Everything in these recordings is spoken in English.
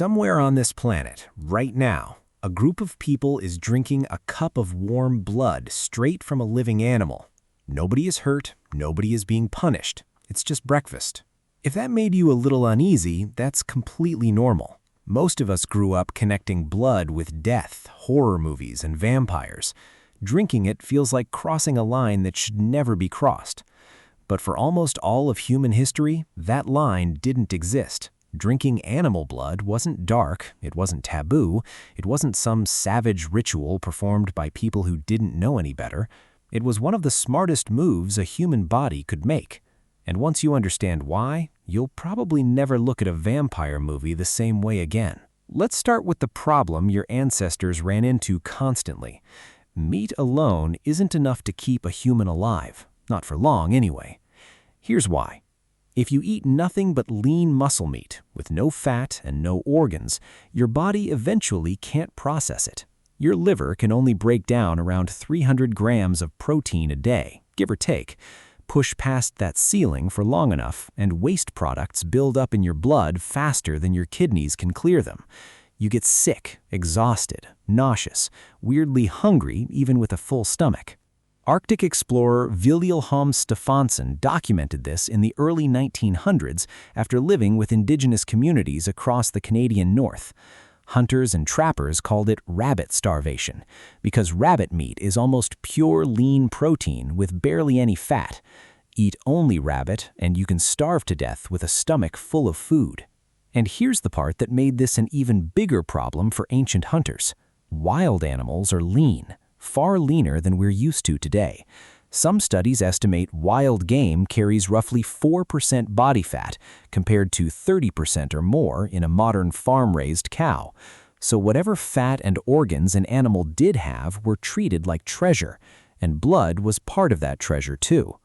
Somewhere on this planet, right now, a group of people is drinking a cup of warm blood straight from a living animal. Nobody is hurt, nobody is being punished. It's just breakfast. If that made you a little uneasy, that's completely normal. Most of us grew up connecting blood with death, horror movies, and vampires. Drinking it feels like crossing a line that should never be crossed. But for almost all of human history, that line didn't exist. Drinking animal blood wasn't dark, it wasn't taboo, it wasn't some savage ritual performed by people who didn't know any better. It was one of the smartest moves a human body could make. And once you understand why, you'll probably never look at a vampire movie the same way again. Let's start with the problem your ancestors ran into constantly. Meat alone isn't enough to keep a human alive. Not for long, anyway. Here's why. If you eat nothing but lean muscle meat, with no fat and no organs, your body eventually can't process it. Your liver can only break down around 300 grams of protein a day, give or take. Push past that ceiling for long enough, and waste products build up in your blood faster than your kidneys can clear them. You get sick, exhausted, nauseous, weirdly hungry even with a full stomach. Arctic explorer Wilhelm Stefansson documented this in the early 1900s after living with indigenous communities across the Canadian North. Hunters and trappers called it rabbit starvation because rabbit meat is almost pure lean protein with barely any fat. Eat only rabbit and you can starve to death with a stomach full of food. And here's the part that made this an even bigger problem for ancient hunters. Wild animals are lean. Far leaner than we're used to today. Some studies estimate wild game carries roughly 4% body fat, compared to 30% or more in a modern farm-raised cow. So whatever fat and organs an animal did have were treated like treasure, and blood was part of that treasure too.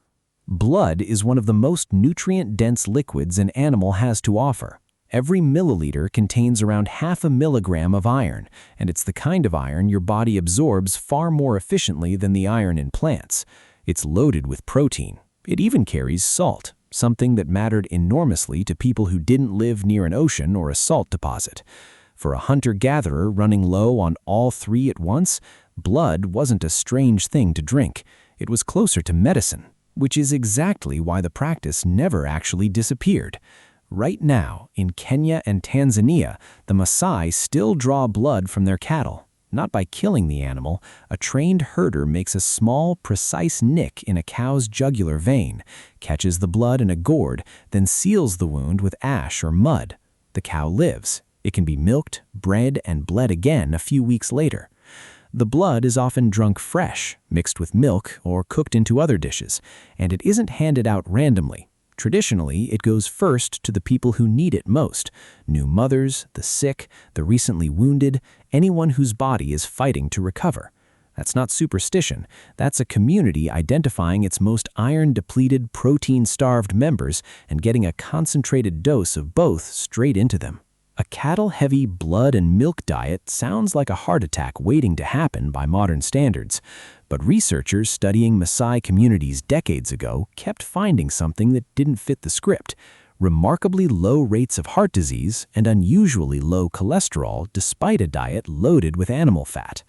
Blood is one of the most nutrient-dense liquids an animal has to offer. Every milliliter contains around 0.5 milligram of iron, and it's the kind of iron your body absorbs far more efficiently than the iron in plants. It's loaded with protein. It even carries salt, something that mattered enormously to people who didn't live near an ocean or a salt deposit. For a hunter-gatherer running low on all three at once, blood wasn't a strange thing to drink. It was closer to medicine, which is exactly why the practice never actually disappeared. Right now, in Kenya and Tanzania, the Maasai still draw blood from their cattle. Not by killing the animal, a trained herder makes a small, precise nick in a cow's jugular vein, catches the blood in a gourd, then seals the wound with ash or mud. The cow lives. It can be milked, bred, and bled again a few weeks later. The blood is often drunk fresh, mixed with milk, or cooked into other dishes, and it isn't handed out randomly. Traditionally, it goes first to the people who need it most: new mothers, the sick, the recently wounded, anyone whose body is fighting to recover. That's not superstition. That's a community identifying its most iron-depleted, protein-starved members and getting a concentrated dose of both straight into them. A cattle-heavy blood and milk diet sounds like a heart attack waiting to happen by modern standards. But researchers studying Maasai communities decades ago kept finding something that didn't fit the script: remarkably low rates of heart disease and unusually low cholesterol despite a diet loaded with animal fat.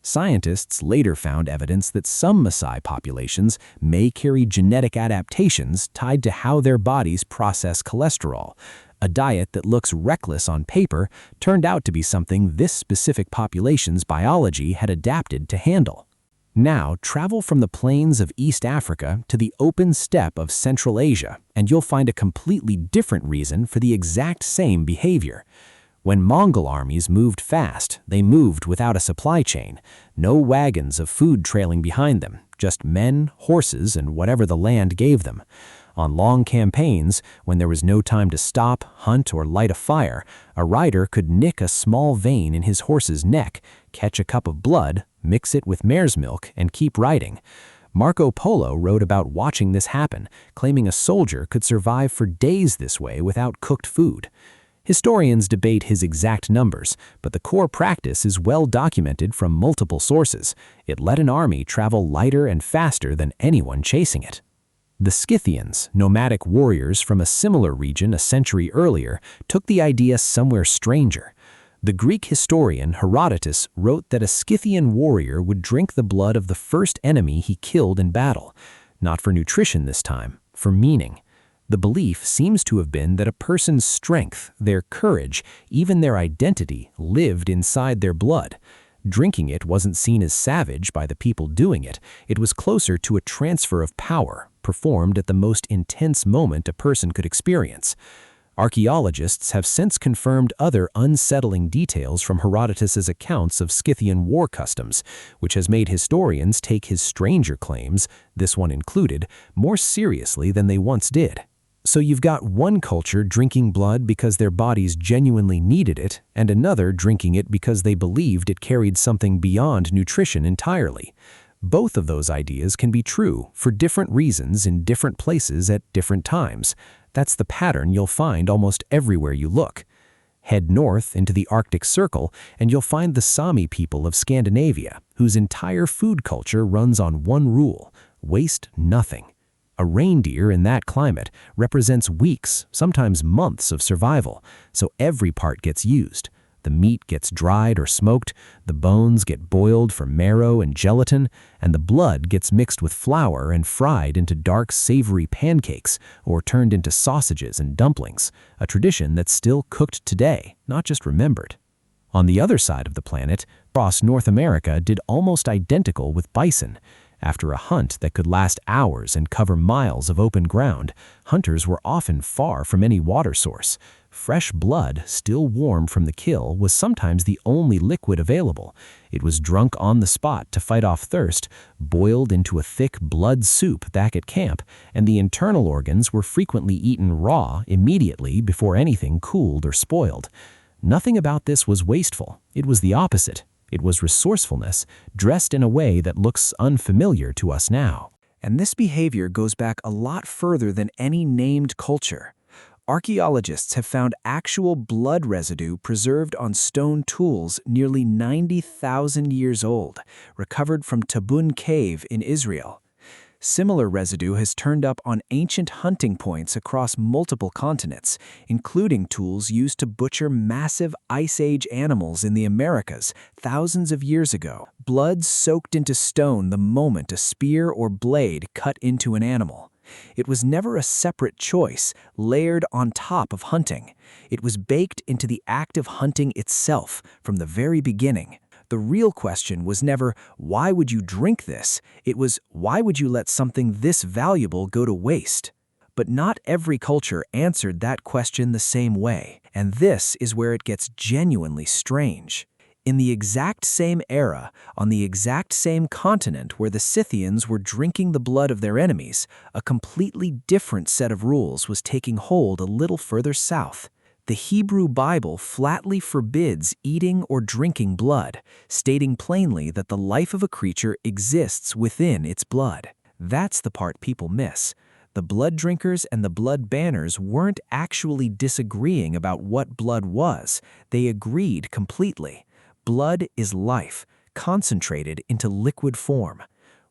Scientists later found evidence that some Maasai populations may carry genetic adaptations tied to how their bodies process cholesterol. A diet that looks reckless on paper turned out to be something this specific population's biology had adapted to handle. Now, travel from the plains of East Africa to the open steppe of Central Asia, and you'll find a completely different reason for the exact same behavior. When Mongol armies moved fast, they moved without a supply chain. No wagons of food trailing behind them, just men, horses, and whatever the land gave them. On long campaigns, when there was no time to stop, hunt, or light a fire, a rider could nick a small vein in his horse's neck, catch a cup of blood, mix it with mare's milk, and keep riding. Marco Polo wrote about watching this happen, claiming a soldier could survive for days this way without cooked food. Historians debate his exact numbers, but the core practice is well documented from multiple sources. It let an army travel lighter and faster than anyone chasing it. The Scythians, nomadic warriors from a similar region a century earlier, took the idea somewhere stranger. The Greek historian Herodotus wrote that a Scythian warrior would drink the blood of the first enemy he killed in battle, not for nutrition this time, for meaning. The belief seems to have been that a person's strength, their courage, even their identity lived inside their blood. Drinking it wasn't seen as savage by the people doing it. It was closer to a transfer of power, performed at the most intense moment a person could experience. Archaeologists have since confirmed other unsettling details from Herodotus's accounts of Scythian war customs, which has made historians take his stranger claims, this one included, more seriously than they once did. So you've got one culture drinking blood because their bodies genuinely needed it, and another drinking it because they believed it carried something beyond nutrition entirely. Both of those ideas can be true for different reasons in different places at different times. That's the pattern you'll find almost everywhere you look. Head north into the Arctic Circle and you'll find the Sámi people of Scandinavia, whose entire food culture runs on one rule: waste nothing. A reindeer in that climate represents weeks, sometimes months of survival, so every part gets used. The meat gets dried or smoked, the bones get boiled for marrow and gelatin, and the blood gets mixed with flour and fried into dark, savory pancakes or turned into sausages and dumplings, a tradition that's still cooked today, not just remembered. On the other side of the planet, across North America did almost identical with bison. After a hunt that could last hours and cover miles of open ground, hunters were often far from any water source. Fresh blood, still warm from the kill, was sometimes the only liquid available. It was drunk on the spot to fight off thirst, boiled into a thick blood soup back at camp, and the internal organs were frequently eaten raw immediately before anything cooled or spoiled. Nothing about this was wasteful. It was the opposite. It was resourcefulness, dressed in a way that looks unfamiliar to us now. And this behavior goes back a lot further than any named culture. Archaeologists have found actual blood residue preserved on stone tools nearly 90,000 years old, recovered from Tabun Cave in Israel. Similar residue has turned up on ancient hunting points across multiple continents, including tools used to butcher massive Ice Age animals in the Americas thousands of years ago. Blood soaked into stone the moment a spear or blade cut into an animal. It was never a separate choice, layered on top of hunting. It was baked into the act of hunting itself from the very beginning. The real question was never, why would you drink this? It was, why would you let something this valuable go to waste? But not every culture answered that question the same way, and this is where it gets genuinely strange. In the exact same era, on the exact same continent where the Scythians were drinking the blood of their enemies, a completely different set of rules was taking hold a little further south. The Hebrew Bible flatly forbids eating or drinking blood, stating plainly that the life of a creature exists within its blood. That's the part people miss. The blood drinkers and the blood banners weren't actually disagreeing about what blood was. They agreed completely. Blood is life, concentrated into liquid form.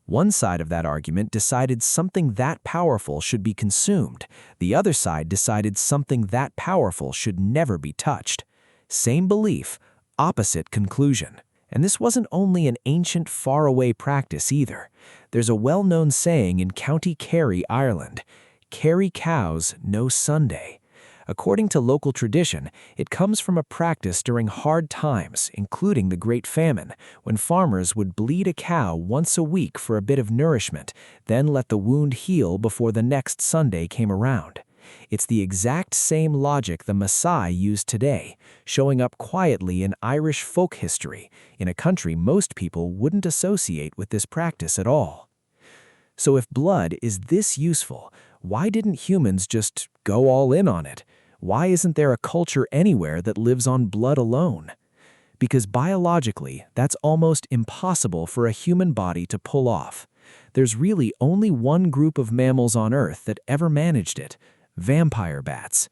One side of that argument decided something that powerful should be consumed. The other side decided something that powerful should never be touched. Same belief, opposite conclusion. And this wasn't only an ancient, faraway practice either. There's a well-known saying in County Kerry, Ireland, "Kerry cows, no Sunday." According to local tradition, it comes from a practice during hard times, including the Great Famine, when farmers would bleed a cow once a week for a bit of nourishment, then let the wound heal before the next Sunday came around. It's the exact same logic the Maasai use today, showing up quietly in Irish folk history, in a country most people wouldn't associate with this practice at all. So if blood is this useful, why didn't humans just go all in on it? Why isn't there a culture anywhere that lives on blood alone? Because biologically, that's almost impossible for a human body to pull off. There's really only one group of mammals on Earth that ever managed it: vampire bats.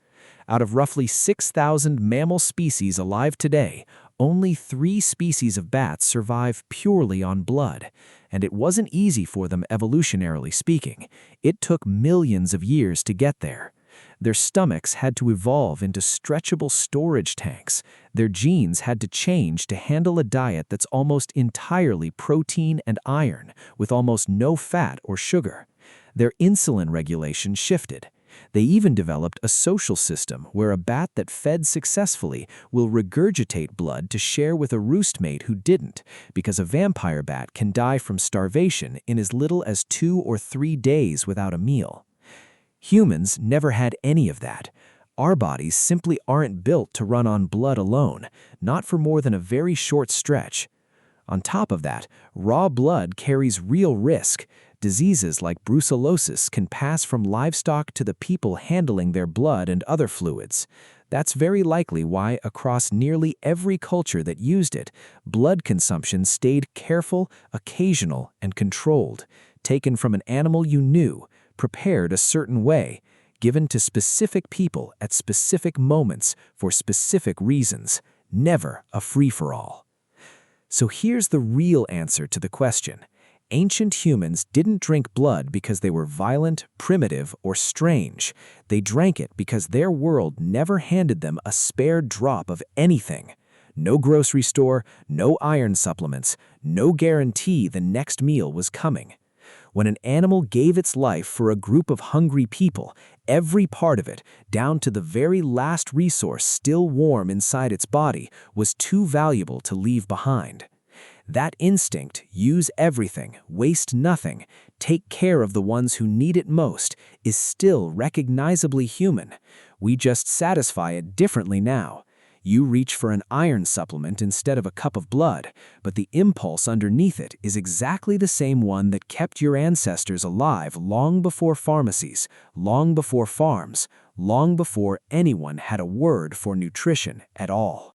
Out of roughly 6,000 mammal species alive today, Only 3 species of bats survive purely on blood, and it wasn't easy for them evolutionarily speaking. It took millions of years to get there. Their stomachs had to evolve into stretchable storage tanks. Their genes had to change to handle a diet that's almost entirely protein and iron, with almost no fat or sugar. Their insulin regulation shifted. They even developed a social system where a bat that fed successfully will regurgitate blood to share with a roostmate who didn't, because a vampire bat can die from starvation in as little as 2 or 3 days without a meal. Humans never had any of that. Our bodies simply aren't built to run on blood alone, not for more than a very short stretch. On top of that, raw blood carries real risk. Diseases like brucellosis can pass from livestock to the people handling their blood and other fluids. That's very likely why, across nearly every culture that used it, blood consumption stayed careful, occasional, and controlled, taken from an animal you knew, prepared a certain way, given to specific people at specific moments for specific reasons, never a free-for-all. So here's the real answer to the question. Ancient humans didn't drink blood because they were violent, primitive, or strange. They drank it because their world never handed them a spare drop of anything. No grocery store, no iron supplements, no guarantee the next meal was coming. When an animal gave its life for a group of hungry people, every part of it, down to the very last resource still warm inside its body, was too valuable to leave behind. That instinct, use everything, waste nothing, take care of the ones who need it most, is still recognizably human. We just satisfy it differently now. You reach for an iron supplement instead of a cup of blood, but the impulse underneath it is exactly the same one that kept your ancestors alive long before pharmacies, long before farms, long before anyone had a word for nutrition at all.